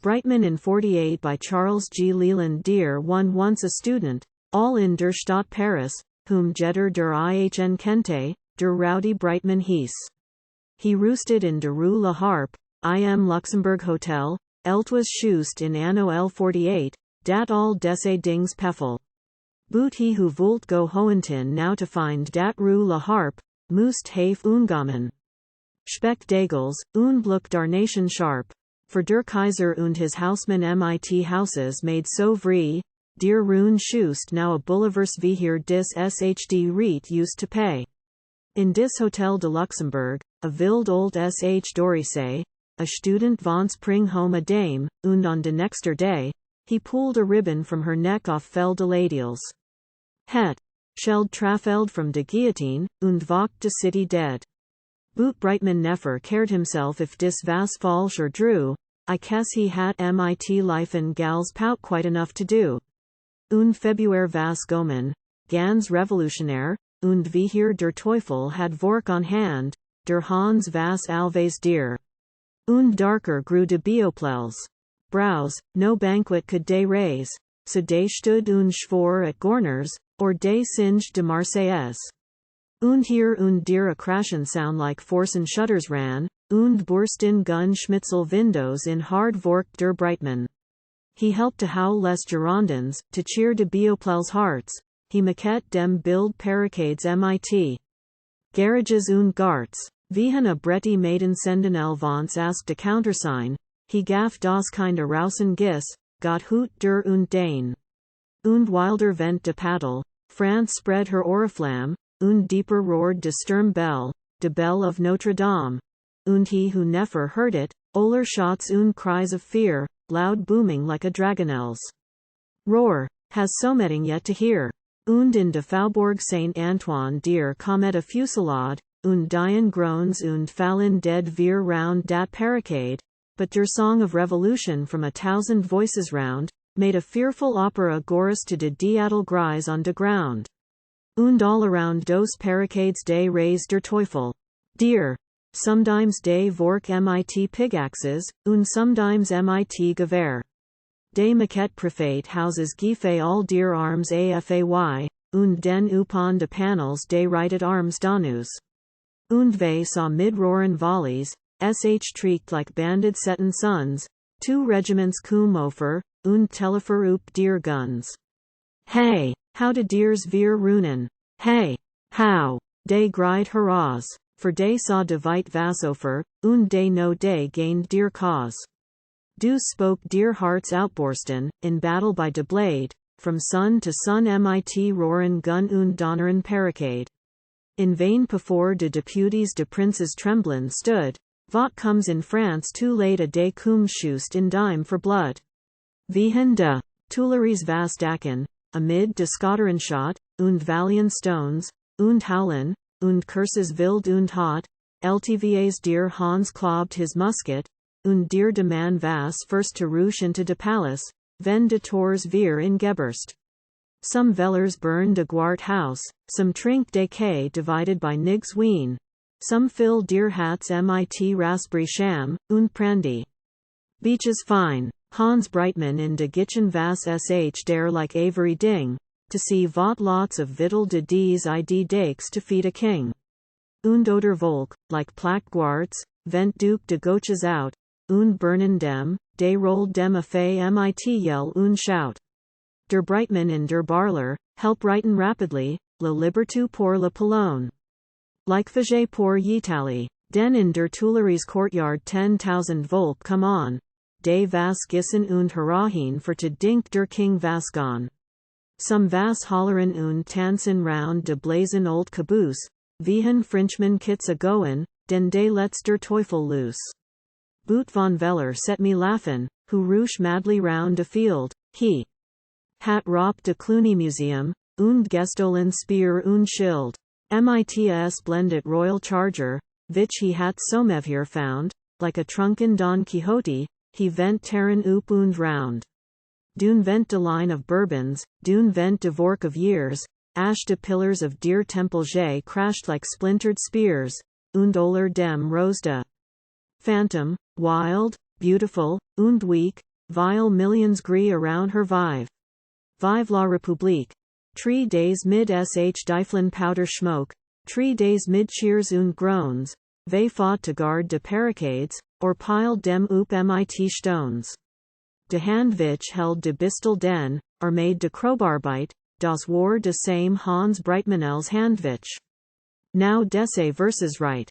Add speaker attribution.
Speaker 1: Breitmann in FortyEight by Charles G. Leland. Dere one once a student, all in der Stadt Paris, whom jeder ihn kennte, der rowdy Breitmann hiess. He roosted in de la Harpe, im Luxembourg Hotel, ЛТwas shoost in anno L48, dat all dese dings pefel. Boot he who vouldt go hoontin now to find dat la Harpe, Moost hafe oongommon. Shpecdagles, darnation sharp. For der Kaisar und his Hausmann mit hauses made so vree, der roon shoost now a Bouleverse hier dese shpecdagles used to pay. In dese Hotel de Luxembourg, a vouldt shpecdagles, a student vants pring home a dame, und on de nexter day, he pulled a ribbon from her neck off fell het. Scheld trafeld from de guillotine, und vocht de city dead. Boot Breitmann never cared himself if dis was falsch or drew, I guess he had mit life and gals pout quite enough to do. Und Februar was gommon, ganz revolutionaire, und wie hier der Teufel had vork on hand, der Hans was always dear. Und darker grew de Bioplels. Brows, no banquet could de raise, so de stud und schwor at Gorners, or de singed de Marseillaise. Und hier und der a crashen sound like forcen shutters ran, und bursten gun schmitzel windows in hard vork der Breitmann. He helped to howl les Girondins, to cheer de Bioplels hearts, he maquette dem build barricades mit. Garages und garts. Wiehen a Bretti maiden sentinel vance asked a countersign, he gaff das kind a rausen gis, got hoot der und Dane. Und wilder vent de paddle, France spread her oriflamme, und deeper roared de Sturmbell, de bell of Notre Dame. Und he who never heard it, oler shots und cries of fear, loud booming like a dragonel's roar, has so metting yet to hear. Und in de Faubourg Saint Antoine der Comet a fusillade, und dien groans und fallen dead veer round dat barricade, but der song of revolution from 1,000 voices round, made a fearful opera chorus to de Diadel grise on de ground. Und all around dos barricades de raise der Teufel. Dear. Sometimes de vork mit pickaxes, und sometimes mit gewehr. De maquette prefate houses giffe all dear arms afay, und den upon de panels de righted arms danus. Und they saw mid-roaren volleys, treaked like banded setten suns, 2 regiments cum ofer, und telefer up deer guns. Hey, how de deers veer runen? Hey, how, de gride hurrahs, for de saw de vite vasofer, und de no de gained deer cause. Du spoke deer hearts outborsten, in battle by de blade, from sun to sun mit roaren gun und donneren barricade. In vain before de deputies de princes tremblin stood, vot comes in France too late a day cum shoost in dime for blood. Wiehen de Tuileries vast daken, amid de Skotteren shot, und valiant stones, und howlen, und curses wild und hot, ЛTVA's dear Hans klobbed his musket, und dear de man vas first to rush into de palace, wenn de Tors veer in Geberst. Some vellers burn de Guart house, some trink de K divided by nigs ween, some fill deer hats mit raspberry sham, und brandy. Beaches fine, Hans Breitmann in de Gitchen vas sh dere like Avery Ding, to see vot lots of vittel de dese dakes to feed a king. Und oder volk, like plack guards, vent duke de goches out, und burnen dem, de rolled dem a fay mit yell und shout. Der Breitmann in der Barler, help writen rapidly, la libertu pour la Polone. Like fage pour y'Italie, den in der Tuileries courtyard 10,000 volk come on, de vas gissen und hurrahin for to dink der king vasgon. Some vas holleren und tanzen round de blazon old caboose, wiehen Frenchman kits a goen, den de lets der Teufel loose. Boot von Veller set me laughin, who roosh madly round de field, he hat rop de Cluny Museum, und gestohlen Spear und Schild. Mits blended Royal Charger, which he hat somevhere found, like a trunken Don Quixote, he vent terren up und round. Dune vent de line of Bourbons, dune vent de vork of years, ash de pillars of dear temple J crashed like splintered spears, und oler dem roosed. Phantom, wild, beautiful, und weak, Vile millions gree around her vive. Vive la République. 3 days mid sh Dyflin powder smoke, 3 days mid cheers und groans, they fought to guard de barricades, or piled dem op mit stones. De Handvich held de Bistel den, or made de Crowbarbeit, das war de same Hans Breitmann els Handvich. Now dese verses right.